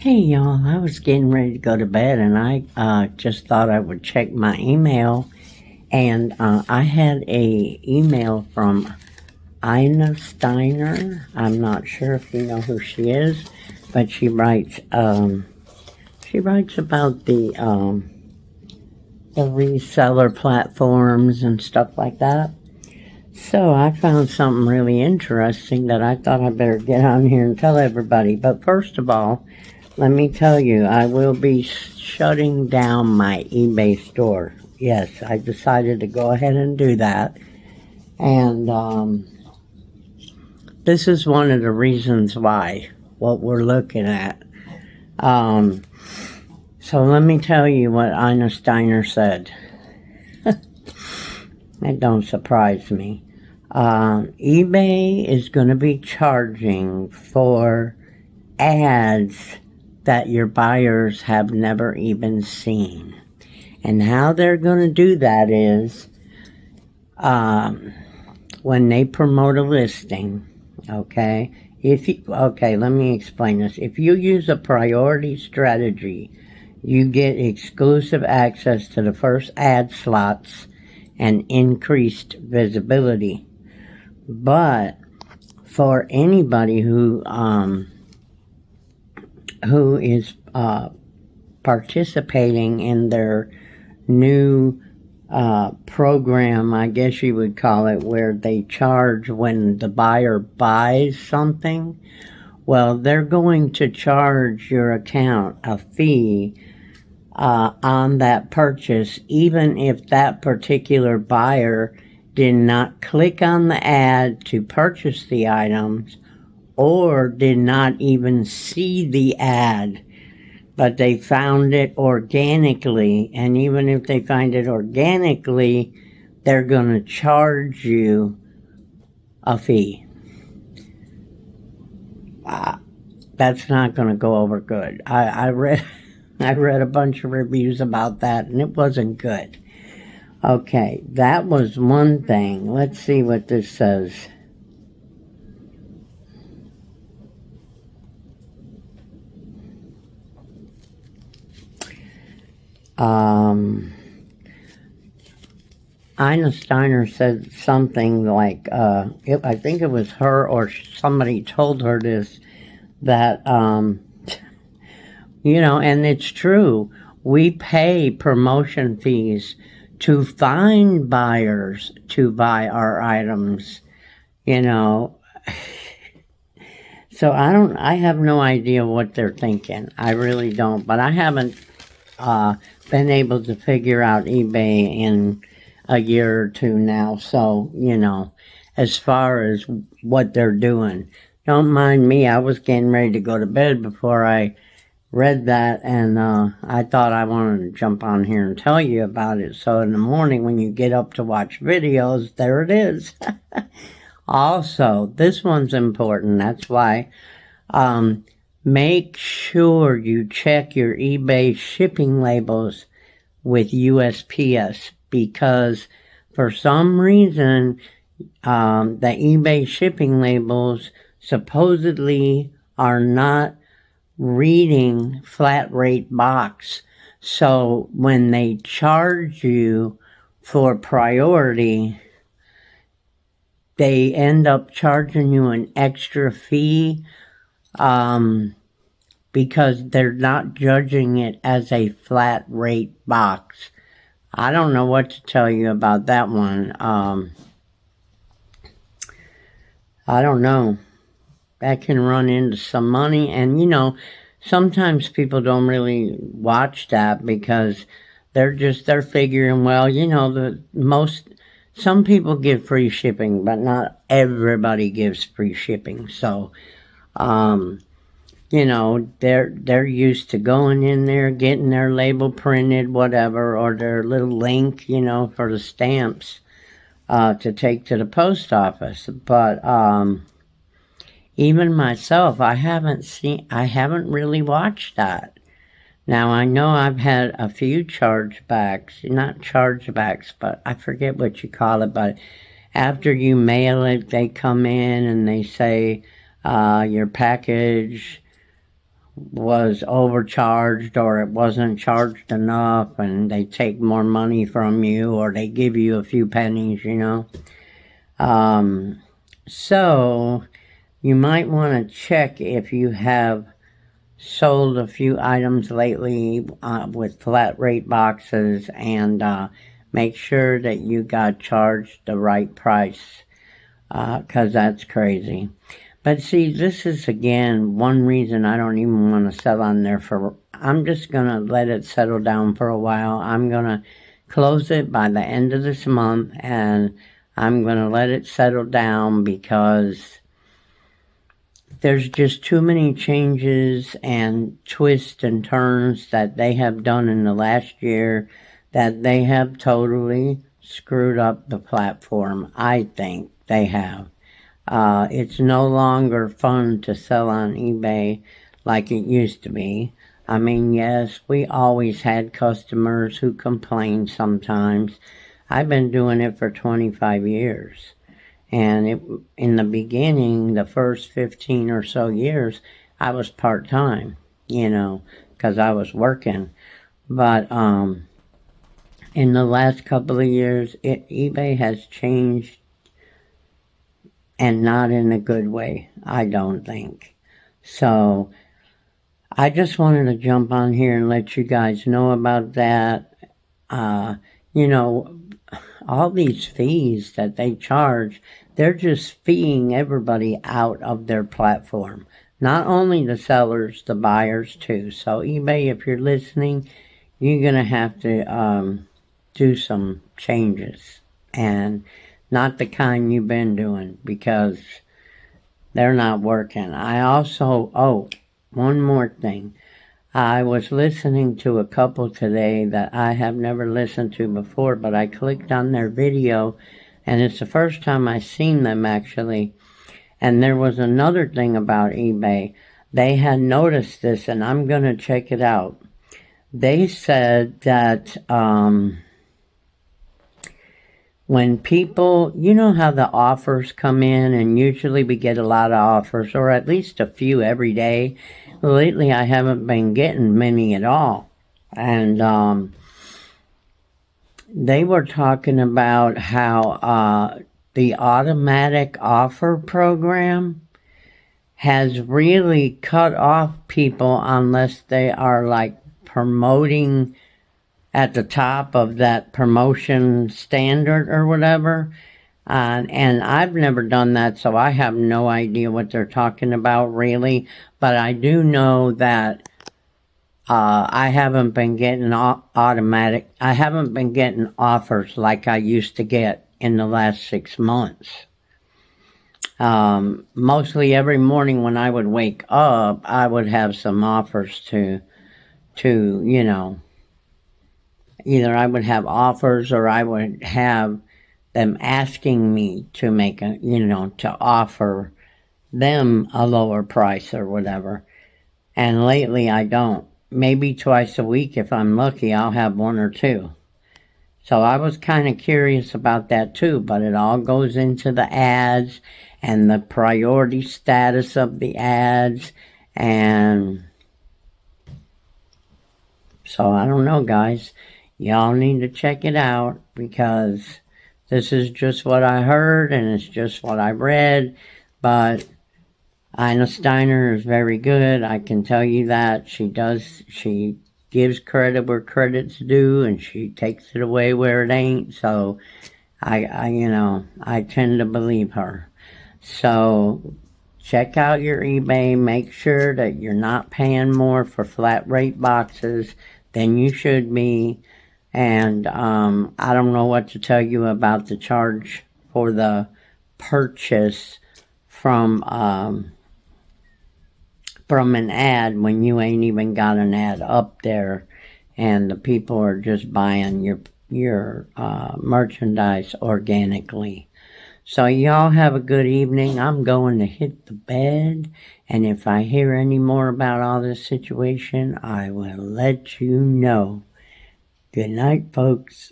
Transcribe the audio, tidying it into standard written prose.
Hey y'all, I was getting ready to go to bed and I just thought I would check my email, and I had a email from Ina Steiner. I'm not sure if you know who she is, but she writes about the reseller platforms and stuff like that. So I found something really interesting that I thought I better get on here and tell everybody. But first of all, let me tell you, I will be shutting down my eBay store. Yes, I decided to go ahead and do that. And this is one of the reasons why, what we're looking at. So let me tell you what Ina Steiner said. It don't surprise me. eBay is going to be charging for ads that your buyers have never even seen. And how they're going to do that is when they promote a listing, okay? Let me explain this. If you use a priority strategy, you get exclusive access to the first ad slots and increased visibility. But for anybody who is participating in their new program, I guess you would call it, where they charge when the buyer buys something, well, they're going to charge your account a fee on that purchase, even if that particular buyer did not click on the ad to purchase the items or did not even see the ad, but they found it organically. And even if they find it organically, they're going to charge you a fee. That's not going to go over good. I read a bunch of reviews about that, and it wasn't good. Okay, that was one thing. Let's see what this says. Ina Steiner said something like, I think it was her or somebody told her this, that, and it's true, we pay promotion fees to find buyers to buy our items, So I have no idea what they're thinking. I really don't, but I haven't been able to figure out eBay in a year or two now. So, as far as what they're doing, don't mind me. I was getting ready to go to bed before I read that, and I thought I wanted to jump on here and tell you about it. So in the morning when you get up to watch videos, there it is. Also, this one's important. That's why make sure you check your eBay shipping labels with USPS, because for some reason the eBay shipping labels supposedly are not reading flat rate box. So when they charge you for priority, they end up charging you an extra fee because they're not judging it as a flat rate box. I don't know what to tell you about that one. I don't know. That can run into some money, and sometimes people don't really watch that because they're figuring, well, some people give free shipping, but not everybody gives free shipping. So they're used to going in there, getting their label printed, whatever, or their little link, for the stamps to take to the post office. But even myself, I haven't really watched that. Now, I know I've had a few chargebacks, not chargebacks, but I forget what you call it, but after you mail it, they come in and they say, your package was overcharged or it wasn't charged enough and they take more money from you or they give you a few pennies, So you might want to check if you have sold a few items lately with flat rate boxes and make sure that you got charged the right price, because that's crazy. But see, this is again one reason I don't even want to sell on there I'm just going to let it settle down for a while. I'm going to close it by the end of this month and I'm going to let it settle down because there's just too many changes and twists and turns that they have done in the last year that they have totally screwed up the platform. I think they have. It's no longer fun to sell on eBay like it used to be. I mean, yes, we always had customers who complained sometimes. I've been doing it for 25 years. And in the beginning, the first 15 or so years, I was part-time, because I was working. But in the last couple of years, eBay has changed, and not in a good way, I don't think. So I just wanted to jump on here and let you guys know about that. All these fees that they charge, they're just feeing everybody out of their platform. Not only the sellers, the buyers too. So eBay, if you're listening, you're going to have to do some changes. And not the kind you've been doing because they're not working. I also, one more thing. I was listening to a couple today that I have never listened to before, but I clicked on their video, and it's the first time I've seen them actually. And there was another thing about eBay. They had noticed this, and I'm going to check it out. They said that when people, how the offers come in, and usually we get a lot of offers, or at least a few every day. Lately, I haven't been getting many at all. And they were talking about how the automatic offer program has really cut off people unless they are like promoting at the top of that promotion standard or whatever. And I've never done that, so I have no idea what they're talking about really. But I do know that I haven't been getting I haven't been getting offers like I used to get in the last 6 months. Mostly every morning when I would wake up, I would have some offers to either I would have offers or I would have them asking me to make to offer them a lower price or whatever. And lately I don't. Maybe twice a week if I'm lucky, I'll have one or two. So I was kind of curious about that too, but it all goes into the ads and the priority status of the ads. And so I don't know, guys. Y'all need to check it out because this is just what I heard and it's just what I read. But Ina Steiner is very good. I can tell you that. She gives credit where credit's due and she takes it away where it ain't. So I tend to believe her. So check out your eBay. Make sure that you're not paying more for flat rate boxes than you should be. And I don't know what to tell you about the charge for the purchase from an ad when you ain't even got an ad up there and the people are just buying your merchandise organically. So y'all have a good evening. I'm going to hit the bed, and if I hear any more about all this situation, I will let you know. Good night, folks.